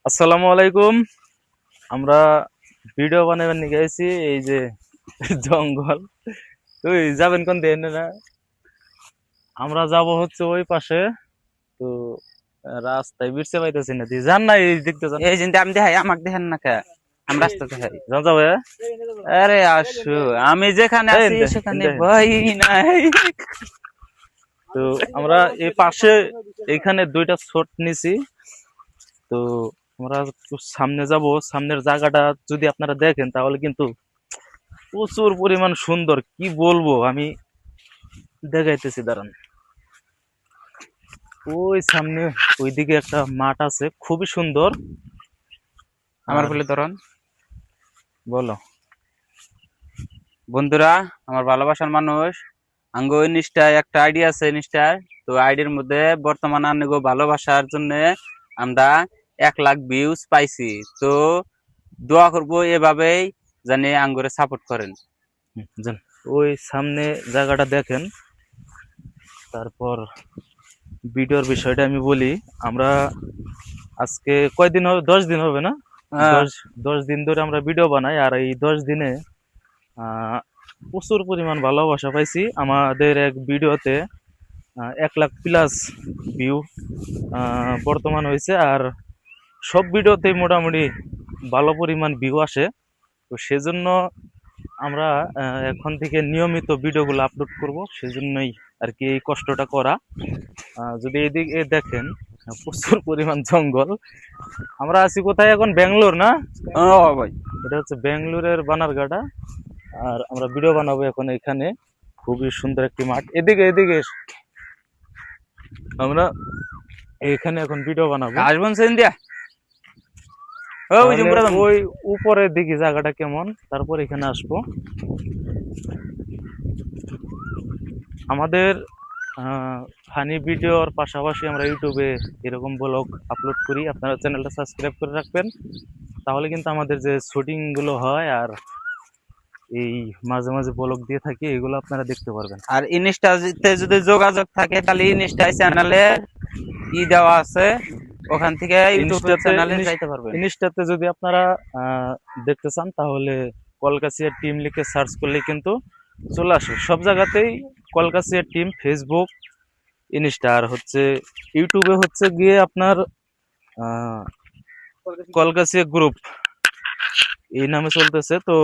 আসসালামু আলাইকুম। আমরা ভিডিও বানাবার নিয়ে গেছি এই যে জঙ্গল। তুই যাবেন কোন দিন না? আমরা যাব হচ্ছে ওই পাশে। তো রাস্তায় বিরছে পাইতেছি না, তুই যান না, এই দিকতে যান। এই জিনিসটা আমি দেখাই, আমাকে দেখেন না কে? আমি রাস্তা দেখাই। যান যাবে। আরে আসো, আমি যেখানে এই আছি দেখেন সেখানে দেখেন। ভয় নাই। তো আমরা এই পাশে এইখানে দুইটা শট নিছি। তো আমরা একটু সামনে যাব, সামনের জায়গাটা যদি আপনারা দেখেন তাহলে কিন্তু প্রচুর পরিমাণ সুন্দর, কি বলবো আমি, দেখাইতেছি দাঁড়ান। ওই সামনে ওইদিকে একটা মাঠ আছে, খুবই সুন্দর। আমার আর বলে ধরুন বলো। বন্ধুরা, আমার ভালোবাসার মানুষ, আঙ্গো ইনস্টায় একটা আইডি আছে ইনস্টার। তো আইডির মধ্যে বর্তমানে আঙ্গো ভালোবাসার জন্য আমরা 1 লাখ ভিউজ পাইছি। তো দোয়া করবো এভাবেই জানি আঙ্গুরে সাপোর্ট করেন। যান, ওই সামনে জায়গাটা দেখেন। তারপর ভিডিওর বিষয়টা আমি বলি। আমরা আজকে কয়দিন হবে, 10 দিন হবে না? আহ, দশ 10 দিন ধরে আমরা ভিডিও বানাই, আর এই 10 দিনে আহ, প্রচুর পরিমাণ ভালোবাসা পাইছি। আমাদের এক ভিডিওতে 1 লাখ প্লাস ভিউ বর্তমান হয়েছে। আর সব ভিডিওতেই মোটামুটি ভালো পরিমাণ ভিউ আসে। তো সেজন্য আমরা এখন থেকে নিয়মিত ভিডিওগুলো আপলোড করব, সেজন্যই আর কি এই কষ্টটা করা। যদি এদিকে দেখেন, প্রচুর পরিমাণ জঙ্গল। আমরা আছি কোথায় এখন? ব্যাঙ্গালোর না? ও ভাই, এটা হচ্ছে ব্যাঙ্গালোরের বানারঘাটা। আর আমরা ভিডিও বানাবো এখন এখানে। খুবই সুন্দর একটি মাঠ। এদিকে এদিকে আমরা এখানে এখন ভিডিও বানাবো। আসবেন সেদিন দিয়া। ওই তাহলে জুমপুরা ওই উপরের দিকে জায়গাটা কেমন, তারপর এখানে আসবো। আমাদের ফানি ভিডিওর পাশাপাশি আমরা ইউটিউবে এরকম ব্লগ আপলোড করি। আপনারা চ্যানেলটা সাবস্ক্রাইব করে রাখবেন, তাহলে কিন্তু আমাদের যে শুটিং গুলো হয় আর এই মাঝে মাঝে ব্লগ দিয়ে থাকি, এগুলো আপনারা দেখতে পারবেন। আর ইনস্টাতে যদি যোগাযোগ থাকে তাহলে ইনস্টা চ্যানেলে দেওয়া আছে, ওখান থেকে ইউটিউব ইনস্টাতে চ্যানেলে যাইতে পারবেন। ইনস্টাতে যদি আপনারা দেখতে চান তাহলে কলকাসিয়া টিম লিখে সার্চ করলে কিন্তু চলে আসে সব জায়গাতেই। কলকাসিয়া টিম, ফেসবুক, ইনস্টা, আর হচ্ছে ইউটিউবে হচ্ছে গিয়ে আপনার আহ, কলকাসিয়া গ্রুপ এই নামে চলতেছে। তো